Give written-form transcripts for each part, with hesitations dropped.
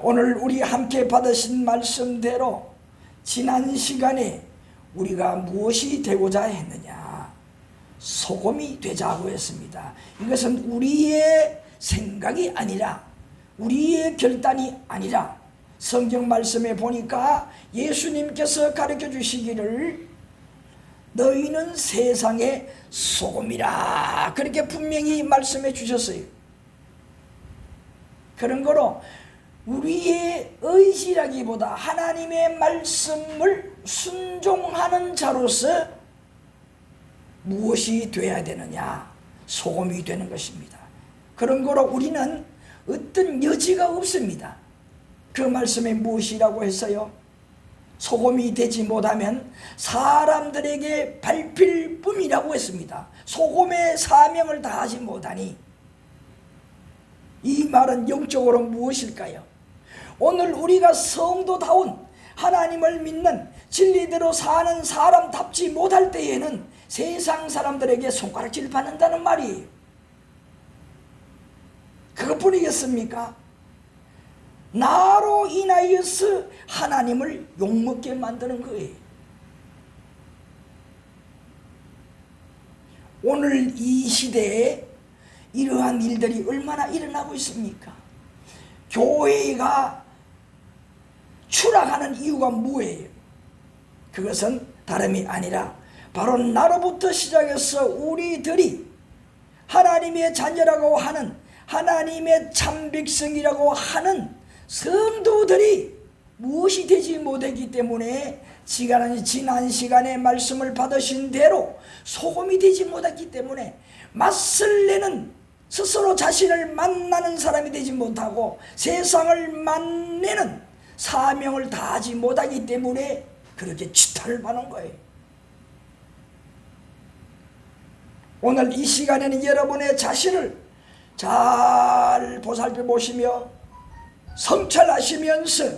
오늘 우리 함께 받으신 말씀대로 지난 시간에 우리가 무엇이 되고자 했느냐? 소금이 되자고 했습니다. 이것은 우리의 생각이 아니라, 우리의 결단이 아니라 성경 말씀에 보니까 예수님께서 가르쳐 주시기를 너희는 세상의 소금이라 그렇게 분명히 말씀해 주셨어요. 그런 거로 우리의 의지라기보다 하나님의 말씀을 순종하는 자로서 무엇이 되어야 되느냐? 소금이 되는 것입니다. 그런 거로 우리는 어떤 여지가 없습니다. 그 말씀에 무엇이라고 했어요? 소금이 되지 못하면 사람들에게 밟힐 뿐이라고 했습니다. 소금의 사명을 다하지 못하니, 이 말은 영적으로 무엇일까요? 오늘 우리가 성도다운 하나님을 믿는 진리대로 사는 사람답지 못할 때에는 세상 사람들에게 손가락질 받는다는 말이에요. 그것뿐이겠습니까? 나로 인하여서 하나님을 욕먹게 만드는 거예요. 오늘 이 시대에 이러한 일들이 얼마나 일어나고 있습니까? 교회가 추락하는 이유가 뭐예요? 그것은 다름이 아니라 바로 나로부터 시작해서 우리들이 하나님의 자녀라고 하는, 하나님의 참 백성이라고 하는 성도들이 무엇이 되지 못했기 때문에 지난 시간에 말씀을 받으신 대로 소금이 되지 못했기 때문에 맛을 내는, 스스로 자신을 만나는 사람이 되지 못하고 세상을 만내는 사명을 다하지 못하기 때문에 그렇게 치타를 받는 거예요. 오늘 이 시간에는 여러분의 자신을 잘 보살펴 보시며 성찰하시면서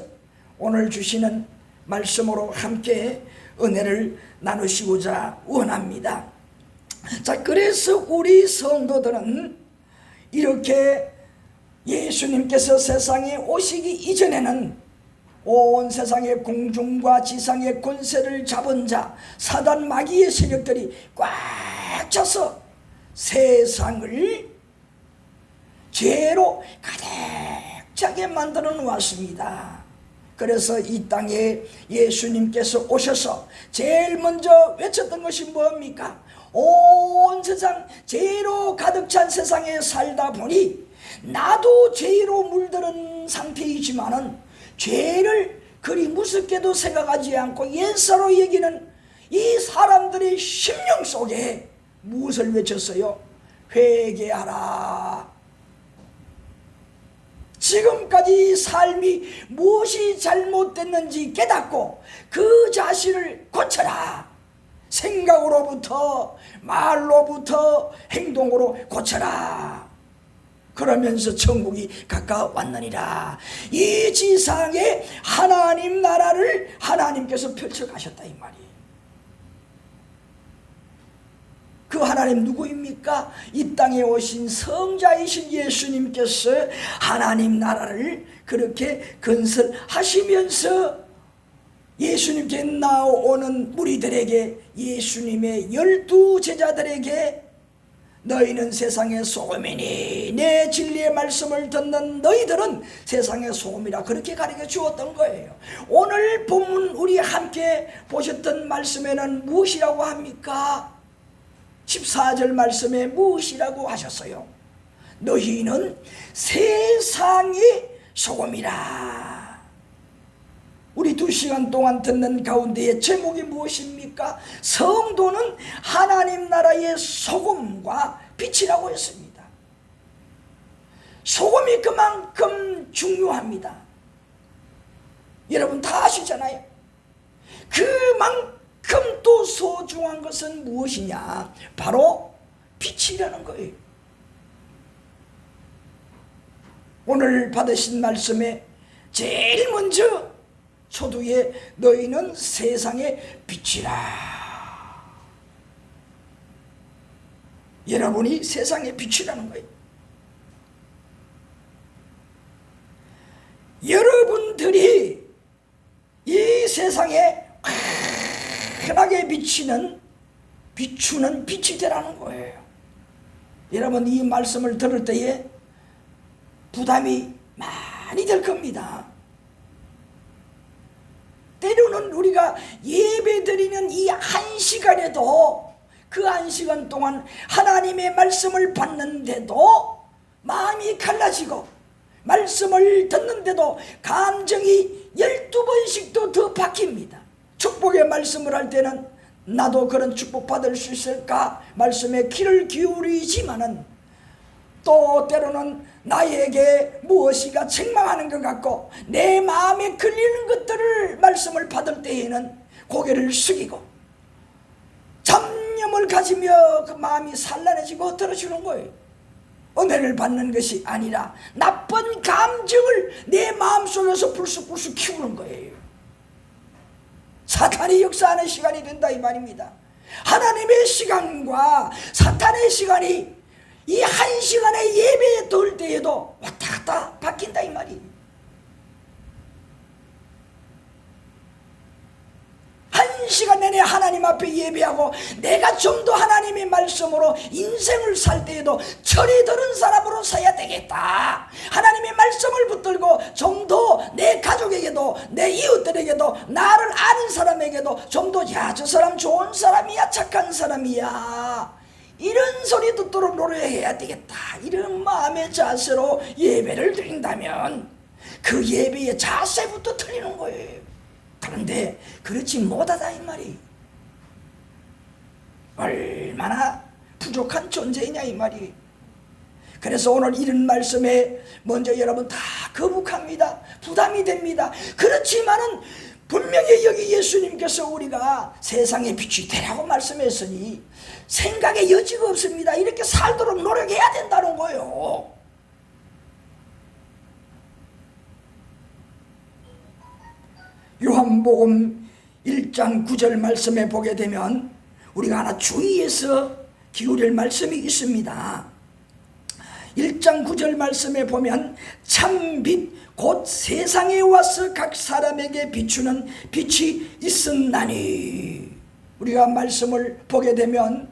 오늘 주시는 말씀으로 함께 은혜를 나누시고자 원합니다. 자, 그래서 우리 성도들은 이렇게 예수님께서 세상에 오시기 이전에는 온 세상의 공중과 지상의 권세를 잡은 자 사단 마귀의 세력들이 꽉 차서 세상을 죄로 가득 차게 만들어 놓았습니다. 그래서 이 땅에 예수님께서 오셔서 제일 먼저 외쳤던 것이 뭡니까? 온 세상 죄로 가득 찬 세상에 살다 보니 나도 죄로 물들은 상태이지만은 죄를 그리 무섭게도 생각하지 않고 옛사로 여기는 이 사람들의 심령 속에 무엇을 외쳤어요? 회개하라. 지금까지 삶이 무엇이 잘못됐는지 깨닫고 그 자신을 고쳐라. 생각으로부터, 말로부터, 행동으로 고쳐라. 그러면서 천국이 가까웠느니라. 이 지상에 하나님 나라를 하나님께서 펼쳐가셨다 이 말이에요. 그 하나님 누구입니까? 이 땅에 오신 성자이신 예수님께서 하나님 나라를 그렇게 건설하시면서 예수님께 나오는 무리들에게, 예수님의 12 제자들에게 너희는 세상의 소금이니 내 진리의 말씀을 듣는 너희들은 세상의 소금이라 그렇게 가르쳐 주었던 거예요. 오늘 본문 우리 함께 보셨던 말씀에는 무엇이라고 합니까? 14절 말씀에 무엇이라고 하셨어요? 너희는 세상의 소금이라. 우리 2시간 동안 듣는 가운데의 제목이 무엇입니까? 성도는 하나님 나라의 소금과 빛이라고 했습니다. 소금이 그만큼 중요합니다. 여러분 다 아시잖아요. 그만큼 또 소중한 것은 무엇이냐? 바로 빛이라는 거예요. 오늘 받으신 말씀에 제일 먼저 초두에 너희는 세상의 빛이라. 여러분이 세상의 빛이라는 거예요. 세상에 환하게 비추는 빛이 되라는 거예요. 여러분, 이 말씀을 들을 때에 부담이 많이 될 겁니다. 때로는 우리가 예배 드리는 이 한 시간에도 그 한 시간 동안 하나님의 말씀을 받는데도 마음이 갈라지고, 말씀을 듣는데도 감정이 12번씩도 더 바뀝니다. 축복의 말씀을 할 때는 나도 그런 축복 받을 수 있을까 말씀에 귀를 기울이지만은, 또 때로는 나에게 무엇이가 책망하는 것 같고 내 마음에 걸리는 것들을 말씀을 받을 때에는 고개를 숙이고 잡념을 가지며 그 마음이 산란해지고 들어주는 거예요. 은혜를 받는 것이 아니라 나쁜 감정을 내 마음속에서 불쑥불쑥 키우는 거예요. 사탄이 역사하는 시간이 된다 이 말입니다. 하나님의 시간과 사탄의 시간이 이 한 시간의 예배에 들 때에도 왔다 갔다 바뀐다 이 말이에요. 한 시간 내내 하나님 앞에 예배하고 내가 좀 더 하나님의 말씀으로 인생을 살 때에도 철이 들은 사람으로 서야 되겠다. 하나님의 말씀을 붙들고 좀 더 내 가족에게도 내 이웃들에게도 나를 아는 사람에게도 좀 더 야, 저 사람 좋은 사람이야, 착한 사람이야, 이런 소리 듣도록 노력해야 되겠다. 이런 마음의 자세로 예배를 드린다면 그 예배의 자세부터 틀리는 거예요. 그런데 그렇지 못하다 이 말이. 얼마나 부족한 존재이냐 이 말이. 그래서 오늘 이런 말씀에 먼저 여러분 다 거북합니다. 부담이 됩니다. 그렇지만은 분명히 여기 예수님께서 우리가 세상의 빛이 되라고 말씀했으니 생각의 여지가 없습니다. 이렇게 살도록 노력해야 된다는 거예요. 요한복음 1장 9절 말씀에 보게 되면 우리가 하나 주의해서 기울일 말씀이 있습니다. 1장 9절 말씀에 보면 참빛 곧 세상에 와서 각 사람에게 비추는 빛이 있었나니, 우리가 말씀을 보게 되면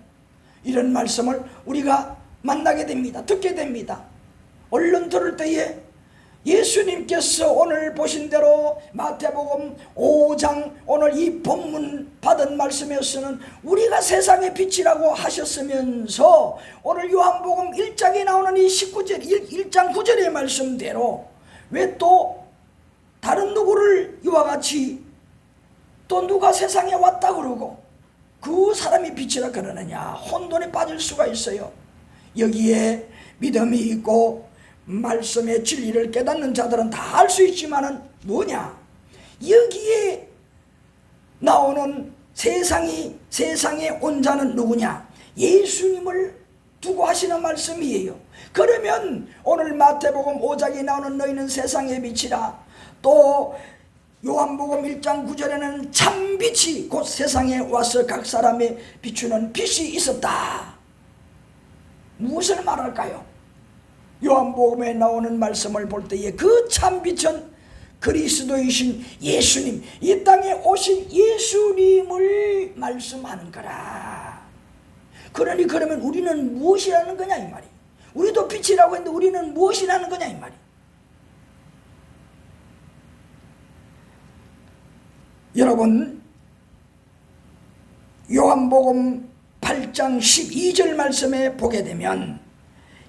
이런 말씀을 우리가 만나게 됩니다. 듣게 됩니다. 얼른 들을 때에 예수님께서 오늘 보신 대로 마태복음 5장 오늘 이 본문 받은 말씀에서는 우리가 세상의 빛이라고 하셨으면서 오늘 요한복음 1장에 나오는 이 19절 1장 9절의 말씀대로 왜 또 다른 누구를 이와 같이 또 누가 세상에 왔다 그러고 그 사람이 빛이라 그러느냐, 혼돈에 빠질 수가 있어요. 여기에 믿음이 있고 말씀의 진리를 깨닫는 자들은 다 알 수 있지만은 뭐냐, 여기에 나오는 세상에 온 자는 누구냐, 예수님을 두고 하시는 말씀이에요. 그러면 오늘 마태복음 5장에 나오는 너희는 세상의 빛이라, 또 요한복음 1장 9절에는 참빛이 곧 세상에 와서 각 사람의 비추는 빛이 있었다. 무엇을 말할까요? 요한복음에 나오는 말씀을 볼 때에 그 참빛은 그리스도이신 예수님, 이 땅에 오신 예수님을 말씀하는 거라. 그러니 그러면 우리는 무엇이라는 거냐 이 말이. 우리도 빛이라고 했는데 우리는 무엇이라는 거냐 이 말이. 여러분, 요한복음 8장 12절 말씀에 보게 되면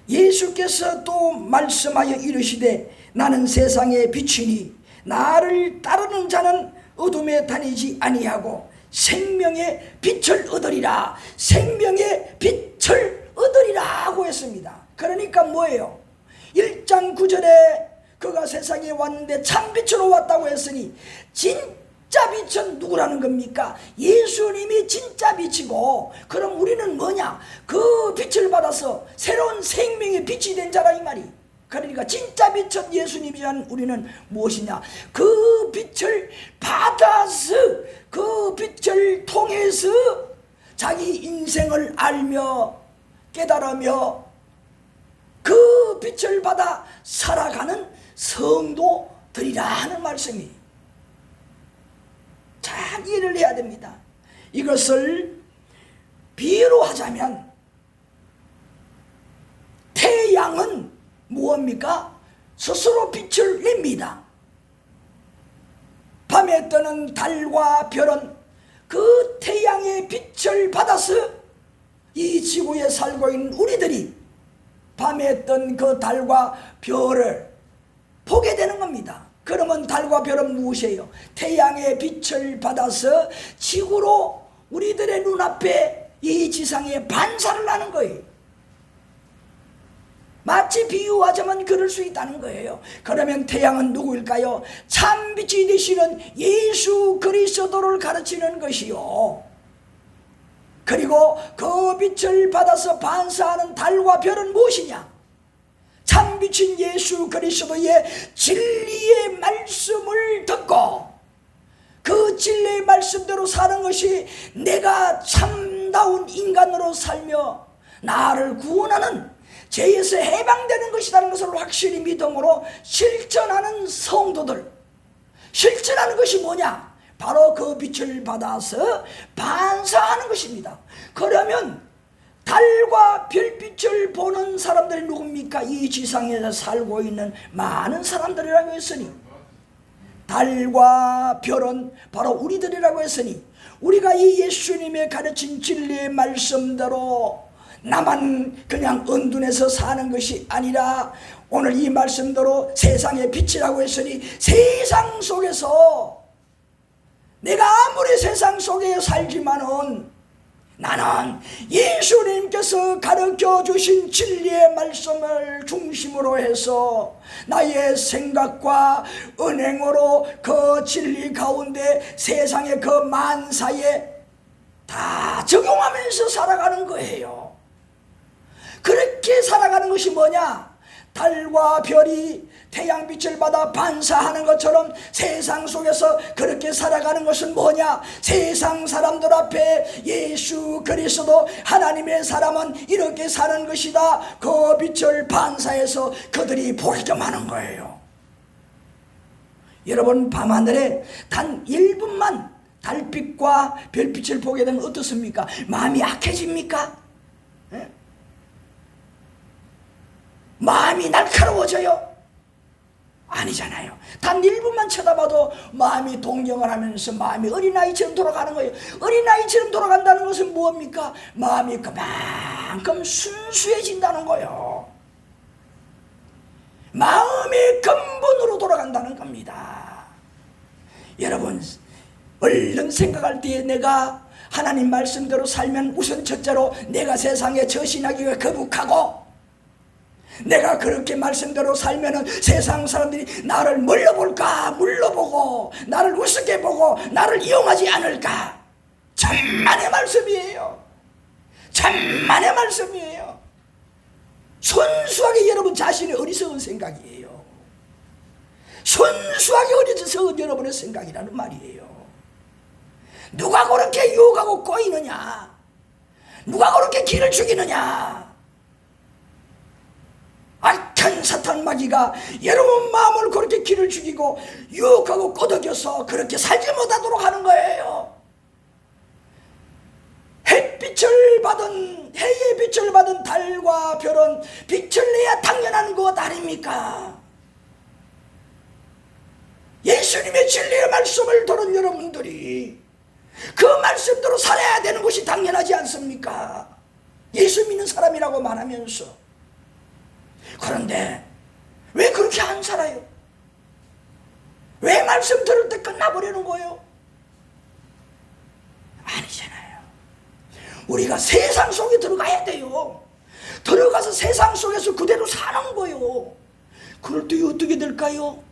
예수께서 또 말씀하여 이르시되 나는 세상의 빛이니 나를 따르는 자는 어둠에 다니지 아니하고 생명의 빛을 얻으리라. 생명의 빛을 얻으리라고 했습니다. 그러니까 뭐예요? 1장 9절에 그가 세상에 왔는데 참빛으로 왔다고 했으니 진짜 빛은 누구라는 겁니까? 예수님이 진짜 빛이고, 그럼 우리는 뭐냐? 그 빛을 받아서 새로운 생명의 빛이 된 자라 이 말이. 그러니까 진짜 빛은 예수님이란 우리는 무엇이냐? 그 빛을 받아서 그 빛을 통해서 자기 인생을 알며 깨달으며 그 빛을 받아 살아가는 성도들이라 하는 말씀이. 자, 잘 이해를 해야 됩니다. 이것을 비유로 하자면 태양은 무엇입니까? 스스로 빛을 냅니다. 밤에 뜨는 달과 별은 그 태양의 빛을 받아서 이 지구에 살고 있는 우리들이 밤에 뜬 그 달과 별을 보게 되는 겁니다. 그러면 달과 별은 무엇이에요? 태양의 빛을 받아서 지구로 우리들의 눈앞에 이 지상에 반사를 하는 거예요. 마치 비유하자면 그럴 수 있다는 거예요. 그러면 태양은 누구일까요? 참빛이 되시는 예수 그리스도를 가르치는 것이요, 그리고 그 빛을 받아서 반사하는 달과 별은 무엇이냐? 참빛인 예수 그리스도의 진리의 말씀을 듣고 그 진리의 말씀대로 사는 것이 내가 참다운 인간으로 살며 나를 구원하는 죄에서 해방되는 것이라는 것을 확실히 믿음으로 실천하는 성도들, 실천하는 것이 뭐냐? 바로 그 빛을 받아서 반사하는 것입니다. 그러면 달과 별빛을 보는 사람들이 누굽니까? 이 지상에서 살고 있는 많은 사람들이라고 했으니, 달과 별은 바로 우리들이라고 했으니, 우리가 이 예수님의 가르친 진리의 말씀대로 나만 그냥 은둔해서 사는 것이 아니라 오늘 이 말씀대로 세상의 빛이라고 했으니, 세상 속에서 내가 아무리 세상 속에 살지만은 나는 예수님께서 가르쳐 주신 진리의 말씀을 중심으로 해서 나의 생각과 은행으로 그 진리 가운데 세상의 그 만사에 다 적용하면서 살아가는 거예요. 그렇게 살아가는 것이 뭐냐? 달과 별이 태양빛을 받아 반사하는 것처럼 세상 속에서 그렇게 살아가는 것은 뭐냐? 세상 사람들 앞에 예수 그리스도 하나님의 사람은 이렇게 사는 것이다, 그 빛을 반사해서 그들이 보게끔 하는 거예요. 여러분, 밤하늘에 단 1분만 달빛과 별빛을 보게 되면 어떻습니까? 마음이 약해집니까? 예? 마음이 날카로워져요? 아니잖아요. 단 1분만 쳐다봐도 마음이 동경을 하면서 마음이 어린아이처럼 돌아가는 거예요. 어린아이처럼 돌아간다는 것은 무엇입니까? 마음이 그만큼 순수해진다는 거예요. 마음의 근본으로 돌아간다는 겁니다. 여러분, 얼른 생각할 때에 내가 하나님 말씀대로 살면 우선 첫째로 내가 세상에 저신하기가 거북하고, 내가 그렇게 말씀대로 살면은 세상 사람들이 나를 물러볼까, 물러보고 나를 우습게 보고 나를 이용하지 않을까. 천만의 말씀이에요. 천만의 말씀이에요. 순수하게 여러분 자신의 어리석은 생각이에요. 순수하게 어리석은 여러분의 생각이라는 말이에요. 누가 그렇게 유혹하고 꼬이느냐? 누가 그렇게 길을 죽이느냐? 악한 사탄 마귀가 여러분 마음을 그렇게 길을 죽이고 유혹하고 꼬드겨서 그렇게 살지 못하도록 하는 거예요. 햇빛을 받은, 해의 빛을 받은 달과 별은 빛을 내야 당연한 것 아닙니까? 예수님의 진리의 말씀을 들은 여러분들이 그 말씀대로 살아야 되는 것이 당연하지 않습니까? 예수 믿는 사람이라고 말하면서. 그런데 왜 그렇게 안 살아요? 왜 말씀 들을 때 끝나버리는 거예요? 아니잖아요. 우리가 세상 속에 들어가야 돼요. 들어가서 세상 속에서 그대로 사는 거예요. 그럴 때 어떻게 될까요?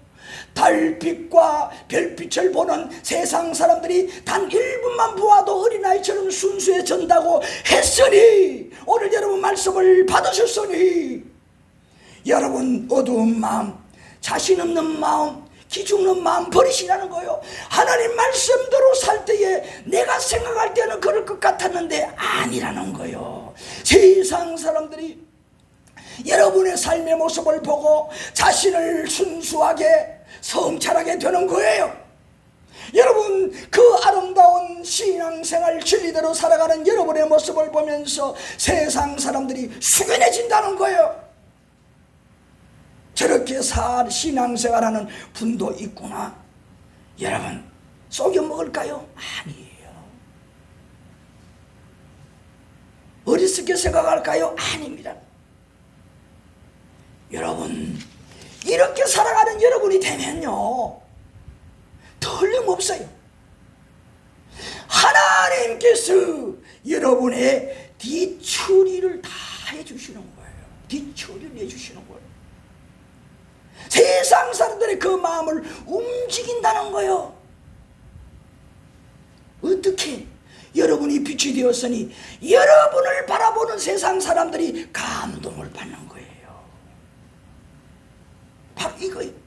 달빛과 별빛을 보는 세상 사람들이 단 1분만 보아도 어린아이처럼 순수해진다고 했으니, 오늘 여러분 말씀을 받으셨으니 여러분 어두운 마음, 자신 없는 마음, 기죽는 마음 버리시라는 거예요. 하나님 말씀대로 살 때에 내가 생각할 때는 그럴 것 같았는데 아니라는 거예요. 세상 사람들이 여러분의 삶의 모습을 보고 자신을 순수하게 성찰하게 되는 거예요. 여러분, 그 아름다운 신앙생활 진리대로 살아가는 여러분의 모습을 보면서 세상 사람들이 숙연해진다는 거예요. 저렇게 신앙생활하는 분도 있구나. 여러분, 속여 먹을까요? 아니에요. 어리석게 생각할까요? 아닙니다. 여러분, 이렇게 살아가는 여러분이 되면요, 틀림없어요. 하나님께서 여러분의 뒷처리를 다 해주시는 거예요. 뒷처리를 해주시는 거예요. 세상 사람들의 그 마음을 움직인다는 거예요. 어떻게? 여러분이 빛이 되었으니 여러분을 바라보는 세상 사람들이 감동을 받는 거예요. 바로 이거예요.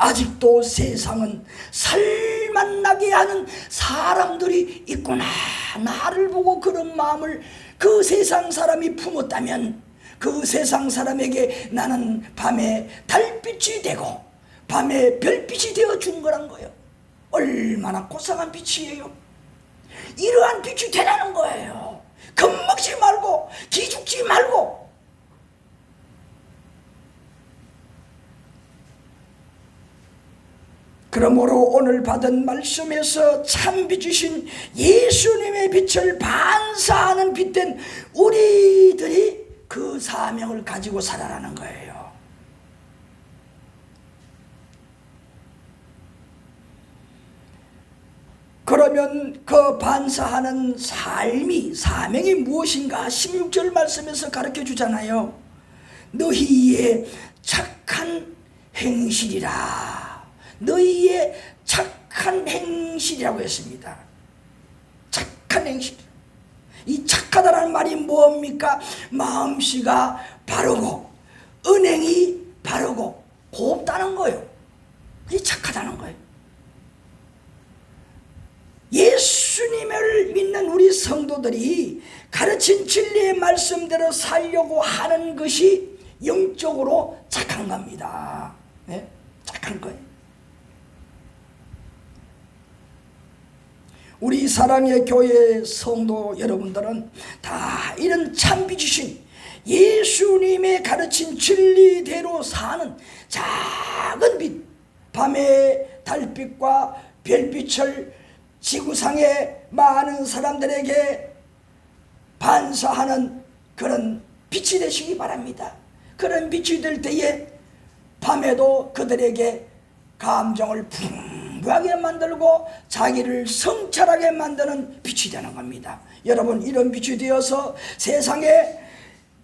아직도 세상은 살만 나게 하는 사람들이 있구나. 나를 보고 그런 마음을 그 세상 사람이 품었다면 그 세상 사람에게 나는 밤에 달빛이 되고 밤에 별빛이 되어준 거란 거예요. 얼마나 고상한 빛이에요. 이러한 빛이 되라는 거예요. 겁먹지 말고 기죽지 말고. 그러므로 오늘 받은 말씀에서 참 빛이신 예수님의 빛을 반사하는 빛된 우리들이 그 사명을 가지고 살아라는 거예요. 그러면 그 반사하는 사명이 무엇인가 16절 말씀에서 가르쳐 주잖아요. 너희의 착한 행실이라. 너희의 착한 행실이라고 했습니다. 착한 행실. 이 착하다라는 말이 뭡니까? 마음씨가 바르고 은행이 바르고 곱다는 거예요. 이게 착하다는 거예요. 예수님을 믿는 우리 성도들이 가르친 진리의 말씀대로 살려고 하는 것이 영적으로 착한 겁니다. 네? 착한 거예요. 우리 사랑의 교회 성도 여러분들은 다 이런 참빛이신 예수님의 가르친 진리대로 사는 작은 빛, 밤의 달빛과 별빛을 지구상의 많은 사람들에게 반사하는 그런 빛이 되시기 바랍니다. 그런 빛이 될 때에 밤에도 그들에게 감정을 풍부하게 만들고 자기를 성찰하게 만드는 빛이 되는 겁니다. 여러분, 이런 빛이 되어서 세상에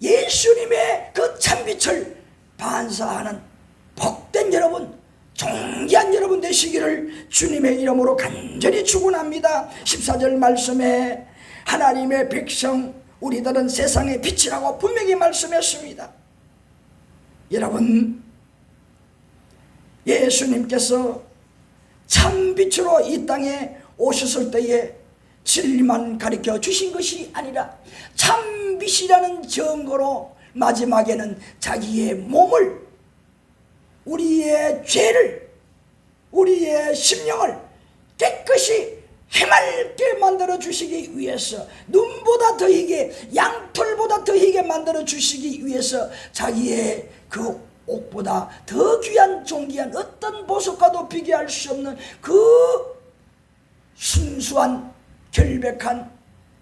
예수님의 그 참빛을 반사하는 복된 여러분, 존귀한 여러분 되시기를 주님의 이름으로 간절히 축원합니다. 14절 말씀에 하나님의 백성 우리들은 세상의 빛이라고 분명히 말씀했습니다. 여러분, 예수님께서 참빛으로 이 땅에 오셨을 때에 진리만 가르쳐 주신 것이 아니라 참빛이라는 증거로 마지막에는 자기의 몸을, 우리의 죄를, 우리의 심령을 깨끗이 해맑게 만들어 주시기 위해서, 눈보다 더 희게, 양털보다 더 희게 만들어 주시기 위해서 자기의 그 옥보다 더 귀한 존귀한 어떤 보석과도 비교할 수 없는 그 순수한 결백한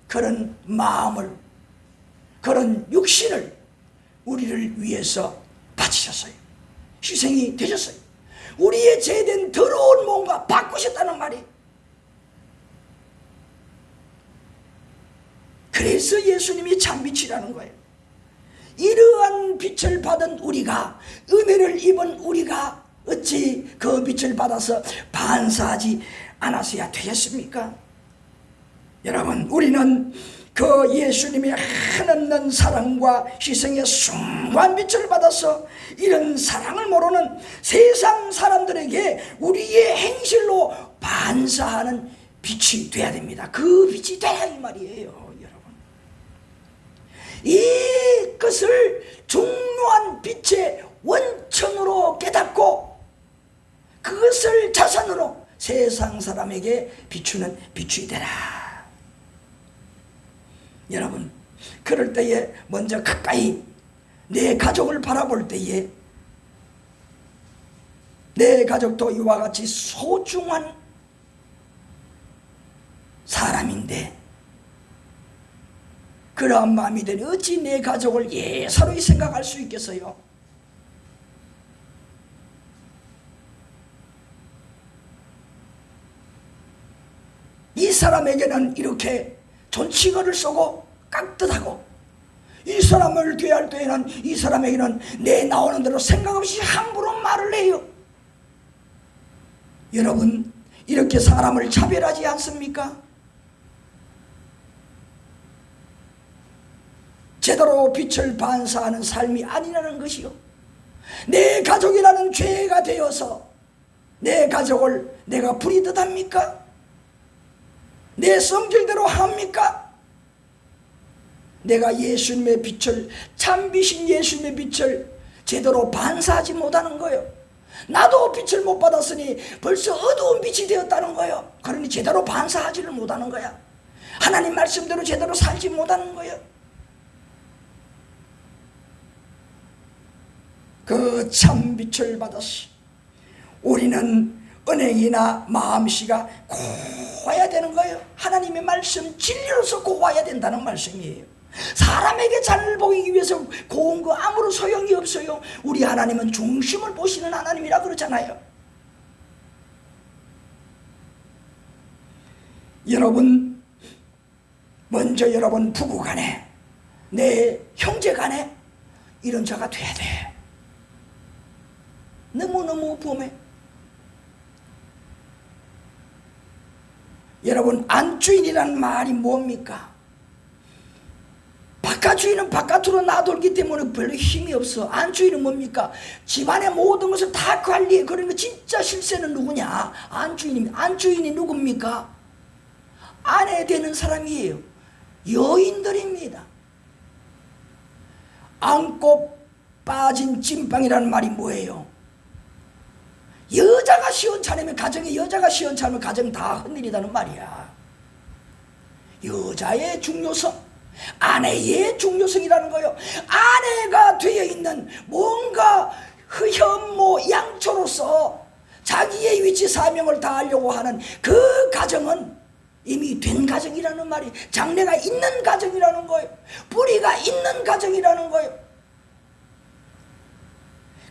그런 마음을, 그런 육신을 우리를 위해서 바치셨어요. 희생이 되셨어요. 우리의 죄된 더러운 몸과 바꾸셨다는 말이. 그래서 예수님이 참빛이라는 거예요. 이러한 빛을 받은 우리가, 은혜를 입은 우리가 어찌 그 빛을 받아서 반사하지 않았어야 되겠습니까? 여러분, 우리는 그 예수님의 한없는 사랑과 희생의 숭고한 빛을 받아서 이런 사랑을 모르는 세상 사람들에게 우리의 행실로 반사하는 빛이 돼야 됩니다. 그 빛이 돼야 이 말이에요. 여러분, 이것을 중요한 빛의 원천으로 깨닫고 그것을 자산으로 세상 사람에게 비추는 빛이 되라. 여러분, 그럴 때에 먼저 가까이 내 가족을 바라볼 때에 내 가족도 이와 같이 소중한 사람인데 그러한 마음이 되니 어찌 내 가족을 예사로이 생각할 수 있겠어요? 이 사람에게는 이렇게 존칭어를 쓰고 깍듯하고, 이 사람을 대할 때에는 이 사람에게는 내 나오는 대로 생각 없이 함부로 말을 해요. 여러분, 이렇게 사람을 차별하지 않습니까? 제대로 빛을 반사하는 삶이 아니라는 것이요. 내 가족이라는 죄가 되어서 내 가족을 내가 부리듯 합니까? 내 성질대로 합니까? 내가 예수님의 빛을, 참빛인 예수님의 빛을 제대로 반사하지 못하는 거예요. 나도 빛을 못 받았으니 벌써 어두운 빛이 되었다는 거예요. 그러니 제대로 반사하지를 못하는 거야. 하나님 말씀대로 제대로 살지 못하는 거예요. 그 참빛을 받았어. 우리는 은행이나 마음씨가 고와야 되는 거예요. 하나님의 말씀 진리로서 고와야 된다는 말씀이에요. 사람에게 잘 보이기 위해서 고운 거 아무런 소용이 없어요. 우리 하나님은 중심을 보시는 하나님이라 그러잖아요. 여러분, 먼저 여러분 부부간에, 내 형제간에 이런 자가 돼야 돼. 너무너무 범해. 여러분, 안주인이라는 말이 뭡니까? 바깥주인은 바깥으로 놔돌기 때문에 별로 힘이 없어. 안주인은 뭡니까? 집안의 모든 것을 다 관리해. 그러니까 진짜 실세는 누구냐? 안주인입니다. 안주인이 누굽니까? 아내 되는 사람이에요. 여인들입니다. 안고 빠진 찐빵이라는 말이 뭐예요? 여자가 시원찮으면 가정에, 여자가 시원찮으면 가정 다 흔들리다는 말이야. 여자의 중요성, 아내의 중요성이라는 거예요. 아내가 되어 있는 뭔가 현모 양초로서 자기의 위치 사명을 다하려고 하는 그 가정은 이미 된 가정이라는 말이, 장래가 있는 가정이라는 거예요. 뿌리가 있는 가정이라는 거예요.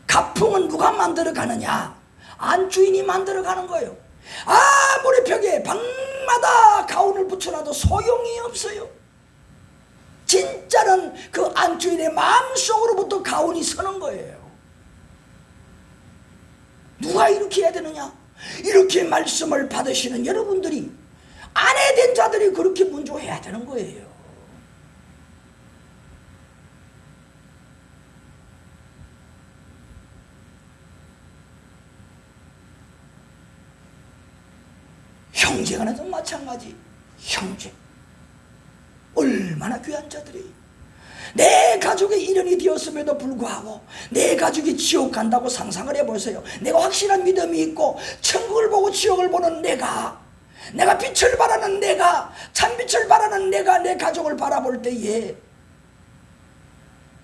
가풍은 누가 만들어 가느냐? 안주인이 만들어 가는 거예요. 아무리 벽에 방마다 가운을 붙여놔도 소용이 없어요. 진짜는 그 안주인의 마음속으로부터 가운이 서는 거예요. 누가 이렇게 해야 되느냐? 이렇게 말씀을 받으시는 여러분들이, 아내 된 자들이 그렇게 문조해야 되는 거예요. 형제간에도 마찬가지. 형제 얼마나 귀한 자들이, 내 가족의 일원이 되었음에도 불구하고 내 가족이 지옥 간다고 상상을 해보세요. 내가 확실한 믿음이 있고 천국을 보고 지옥을 보는 내가 빛을 바라는 내가, 참빛을 바라는 내가 내 가족을 바라볼 때에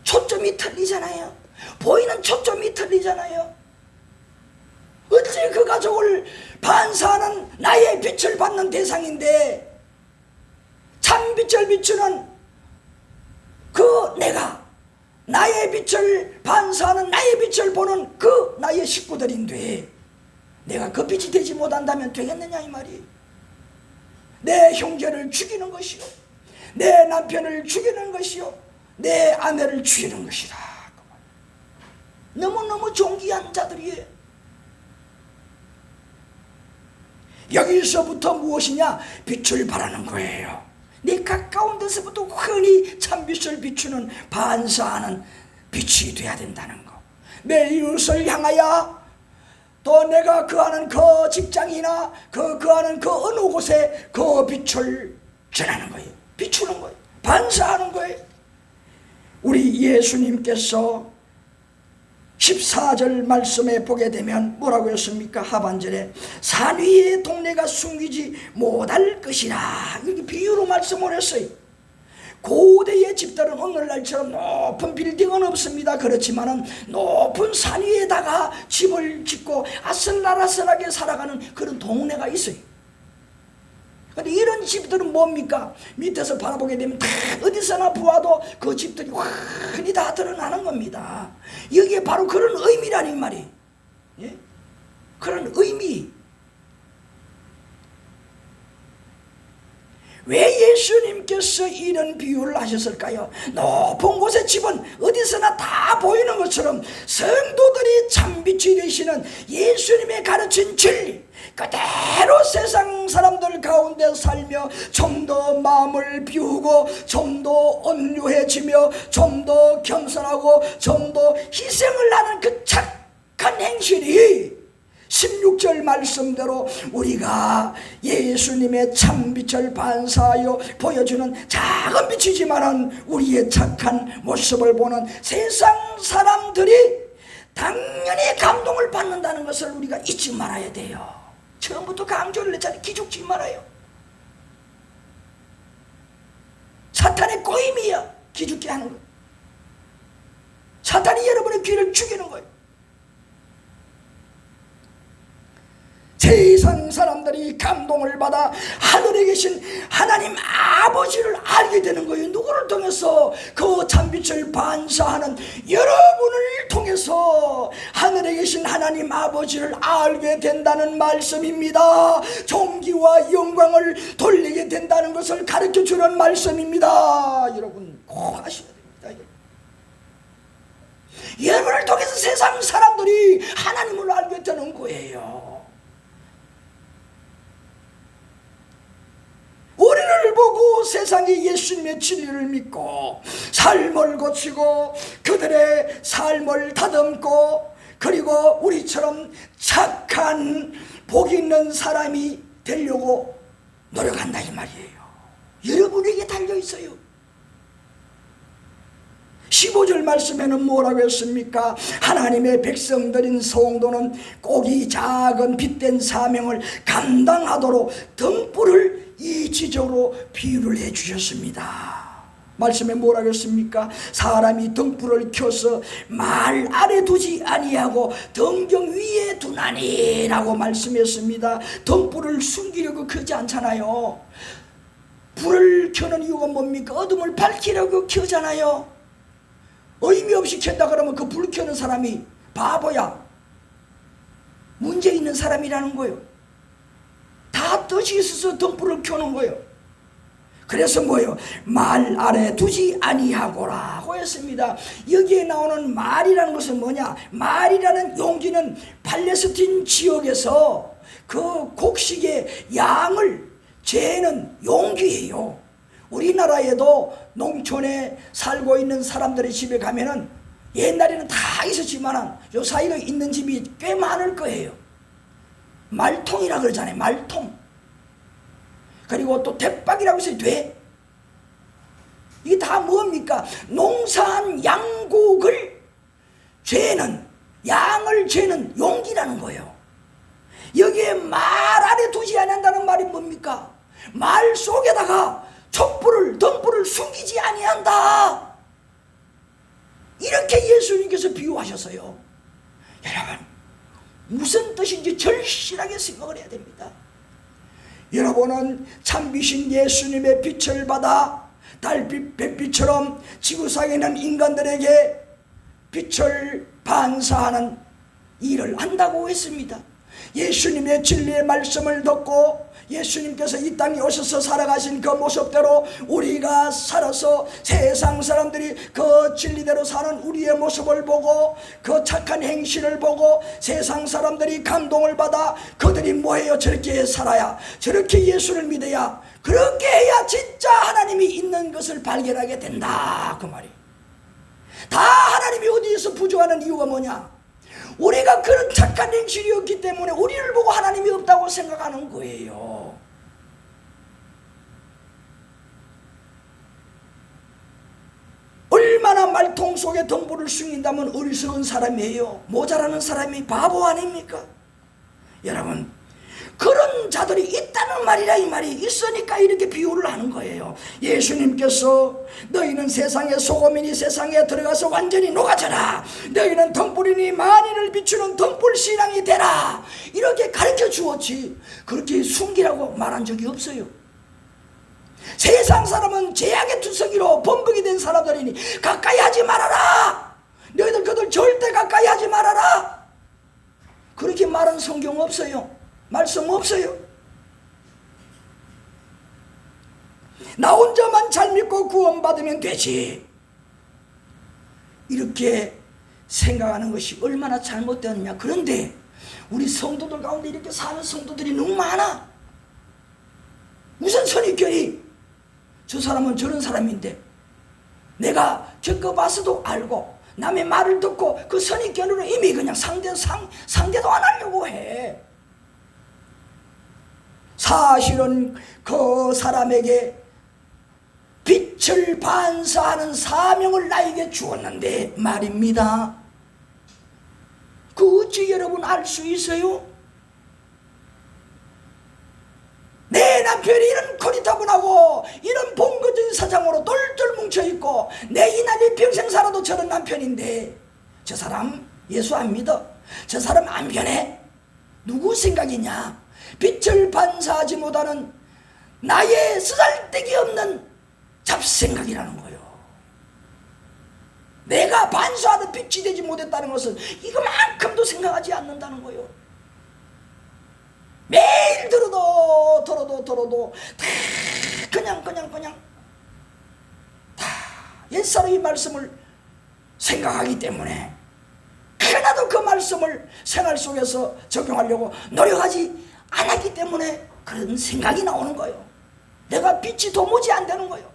초점이 틀리잖아요. 보이는 초점이 틀리잖아요. 어찌 그 가족을 반사하는 나의 빛을 받는 대상인데, 참빛을 비추는 그 내가, 나의 빛을 반사하는 나의 빛을 보는 그 나의 식구들인데 내가 그 빛이 되지 못한다면 되겠느냐 이 말이. 내 형제를 죽이는 것이요, 내 남편을 죽이는 것이요, 내 아내를 죽이는 것이다. 너무너무 존귀한 자들이에요. 여기서부터 무엇이냐? 빛을 바라는 거예요. 내 가까운 데서부터 흔히 참빛을 비추는, 반사하는 빛이 돼야 된다는 거. 내 이웃을 향하여, 또 내가 거하는 그 직장이나 거하는 그 어느 곳에 그 빛을 전하는 거예요. 비추는 거예요. 반사하는 거예요. 우리 예수님께서 14절 말씀에 보게 되면 뭐라고 했습니까? 하반절에 산 위의 동네가 숨기지 못할 것이라, 이렇게 비유로 말씀을 했어요. 고대의 집들은 오늘날처럼 높은 빌딩은 없습니다. 그렇지만은 높은 산 위에다가 집을 짓고 아슬아슬하게 살아가는 그런 동네가 있어요. 근데 이런 집들은 뭡니까? 밑에서 바라보게 되면 다 어디서나 보아도 그 집들이 환히 다 드러나는 겁니다. 여기에 바로 그런 의미라니 말이에요. 예? 그런 의미. 왜 예수님께서 이런 비유를 하셨을까요? 높은 곳의 집은 어디서나 다 보이는 것처럼 성도들이 참빛이 되시는 예수님의 가르친 진리 그대로 세상 사람들 가운데 살며 좀 더 마음을 비우고 좀 더 온유해지며 좀 더 겸손하고 좀 더 희생을 하는 그 착한 행실이 16절 말씀대로 우리가 예수님의 참빛을 반사하여 보여주는 작은 빛이지만은 우리의 착한 모습을 보는 세상 사람들이 당연히 감동을 받는다는 것을 우리가 잊지 말아야 돼요. 처음부터 강조를 했잖아요. 기죽지 말아요. 사탄의 꼬임이야, 기죽게 하는 거. 사탄이 여러분의 귀를 죽이는 거예요. 세상 사람들이 감동을 받아 하늘에 계신 하나님 아버지를 알게 되는 거예요. 누구를 통해서? 그 참빛을 반사하는 여러분을 통해서 하늘에 계신 하나님 아버지를 알게 된다는 말씀입니다. 존귀와 영광을 돌리게 된다는 것을 가르쳐주는 말씀입니다. 여러분 꼭 아셔야 됩니다. 여러분을 통해서 세상 사람들이 하나님을 알게 되는 거예요. 우리를 보고 세상이 예수님의 진리를 믿고 삶을 고치고 그들의 삶을 다듬고 그리고 우리처럼 착한 복 있는 사람이 되려고 노력한다 이 말이에요. 여러분에게 달려있어요. 15절 말씀에는 뭐라고 했습니까? 하나님의 백성들인 성도는 꼭 이 작은 빛된 사명을 감당하도록 등불을 이지적으로 비유를 해주셨습니다. 말씀에 뭐라고 했습니까? 사람이 등불을 켜서 말 아래 두지 아니하고 등경 위에 두나니 라고 말씀했습니다. 등불을 숨기려고 켜지 않잖아요. 불을 켜는 이유가 뭡니까? 어둠을 밝히려고 켜잖아요. 의미 없이 켠다 그러면 그 불 켜는 사람이 바보야, 문제 있는 사람이라는 거예요. 다 뜻이 있어서 등불을 켜는 거예요. 그래서 뭐예요? 말 아래 두지 아니하고라고 했습니다. 여기에 나오는 말이라는 것은 뭐냐? 말이라는 용기는 팔레스틴 지역에서 그 곡식의 양을 재는 용기예요. 우리나라에도 농촌에 살고 있는 사람들의 집에 가면은 옛날에는 다 있었지만 요 사이에 있는 집이 꽤 많을 거예요. 말통이라 그러잖아요. 말통. 그리고 또 대박이라고 있어요. 돼. 이게 다 뭡니까? 농사한 양곡을 재는, 양을 재는 용기라는 거예요. 여기에 말 안에 두지 않는다는 말이 뭡니까? 말 속에다가 촛불을, 등불을 숨기지 아니한다. 이렇게 예수님께서 비유하셨어요. 여러분, 무슨 뜻인지 절실하게 생각을 해야 됩니다. 여러분은 참비신 예수님의 빛을 받아 달빛, 햇빛처럼 지구상에 있는 인간들에게 빛을 반사하는 일을 한다고 했습니다. 예수님의 진리의 말씀을 듣고 예수님께서 이 땅에 오셔서 살아가신 그 모습대로 우리가 살아서 세상 사람들이 그 진리대로 사는 우리의 모습을 보고 그 착한 행실을 보고 세상 사람들이 감동을 받아 그들이 뭐해요? 저렇게 살아야, 저렇게 예수를 믿어야, 그렇게 해야 진짜 하나님이 있는 것을 발견하게 된다 그 말이. 다 하나님이 어디에서 부족하는 이유가 뭐냐? 우리가 그런 착한 행실이었기 때문에 우리를 보고 하나님이 없다고 생각하는 거예요. 얼마나 내가 말통 속에 덤불을 숨긴다면 어리석은 사람이에요. 모자라는 사람이 바보 아닙니까? 여러분, 그런 자들이 있다는 말이라, 이 말이 있으니까 이렇게 비유를 하는 거예요. 예수님께서 너희는 세상의 소금이니 세상에 들어가서 완전히 녹아져라, 너희는 등불이니 만인을 비추는 등불 신앙이 되라, 이렇게 가르쳐 주었지 그렇게 숨기라고 말한 적이 없어요. 세상 사람은 죄악의 투성이로 범벅이 된 사람들이니 가까이 하지 말아라, 너희들 그들 절대 가까이 하지 말아라, 그렇게 말한 성경 없어요. 말씀 없어요. 나 혼자만 잘 믿고 구원받으면 되지, 이렇게 생각하는 것이 얼마나 잘못되었느냐. 그런데 우리 성도들 가운데 이렇게 사는 성도들이 너무 많아. 무슨 선입견이, 저 사람은 저런 사람인데, 내가 겪어봐서도 알고 남의 말을 듣고 그 선입견으로 이미 그냥 상대도 안 하려고 해. 사실은 그 사람에게 빛을 반사하는 사명을 나에게 주었는데 말입니다. 그 어찌 여러분 알 수 있어요? 내 남편이 이런 고리타분하고 이런 봉거진 사장으로 똘똘 뭉쳐있고 내 이날이 평생 살아도 저런 남편인데 저 사람 예수 안 믿어? 저 사람 안 변해? 누구 생각이냐? 빛을 반사하지 못하는 나의 쓰잘데기 없는 잡생각이라는 거예요. 내가 반사하는 빛이 되지 못했다는 것은 이거만큼도 생각하지 않는다는 거예요. 매일 들어도 다 그냥 다 옛사람의 말씀을 생각하기 때문에 하나도 그 말씀을 생활 속에서 적용하려고 노력하지 않았기 때문에 그런 생각이 나오는 거예요. 내가 빛이 도무지 안 되는 거예요.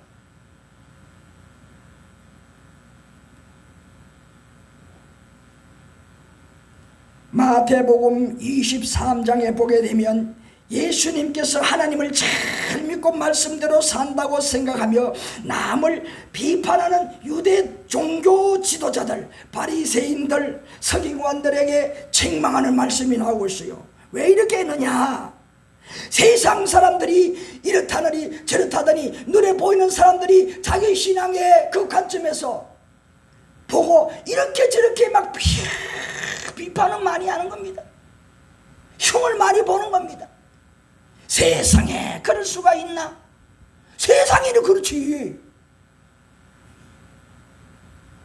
마태복음 23장에 보게 되면 예수님께서 하나님을 잘 믿고 말씀대로 산다고 생각하며 남을 비판하는 유대 종교 지도자들, 바리새인들, 서기관들에게 책망하는 말씀이 나오고 있어요. 왜 이렇게 했느냐? 세상 사람들이 이렇다더니 저렇다더니 눈에 보이는 사람들이 자기 신앙의 그 관점에서 보고 이렇게 저렇게 막 비판을 많이 하는 겁니다. 흉을 많이 보는 겁니다. 세상에 그럴 수가 있나? 세상에는 그렇지.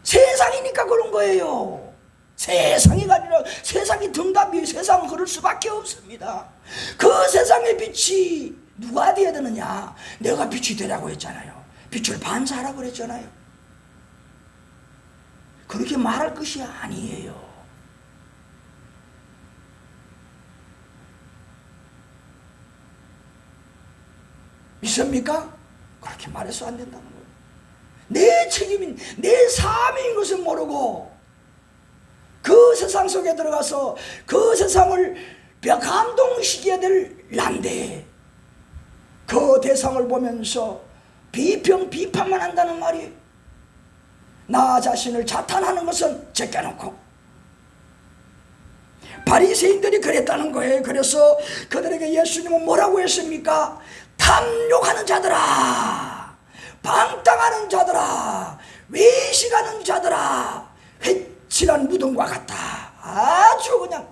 세상이니까 그런 거예요. 세상이 아니라 세상이 등답이, 세상은 그럴 수밖에 없습니다. 그 세상의 빛이 누가 되어야 되느냐? 내가 빛이 되라고 했잖아요. 빛을 반사하라고 그랬잖아요. 그렇게 말할 것이 아니에요. 믿습니까? 그렇게 말해서 안 된다는 거예요. 내 책임인, 내 사명인 것을 모르고 그 세상 속에 들어가서 그 세상을 감동시켜야 될 난데 그 대상을 보면서 비판만 한다는 말이에요. 나 자신을 자탄하는 것은 제껴놓고 바리새인들이 그랬다는 거예요. 그래서 그들에게 예수님은 뭐라고 했습니까? 탐욕하는 자들아, 방탕하는 자들아, 외식하는 자들아, 회칠한 무덤과 같다. 아주 그냥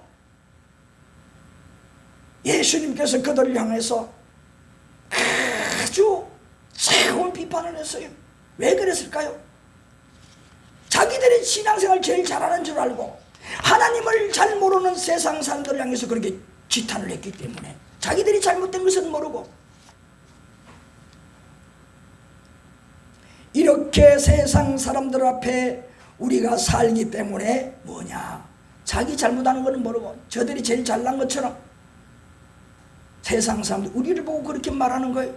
예수님께서 그들을 향해서 아주 차가운 비판을 했어요. 왜 그랬을까요? 자기들이 신앙생활 제일 잘하는 줄 알고 하나님을 잘 모르는 세상 사람들을 향해서 그렇게 지탄을 했기 때문에 자기들이 잘못된 것은 모르고 이렇게 세상 사람들 앞에 우리가 살기 때문에 뭐냐? 자기 잘못하는 것은 모르고 저들이 제일 잘난 것처럼 세상 사람들 우리를 보고 그렇게 말하는 거예요.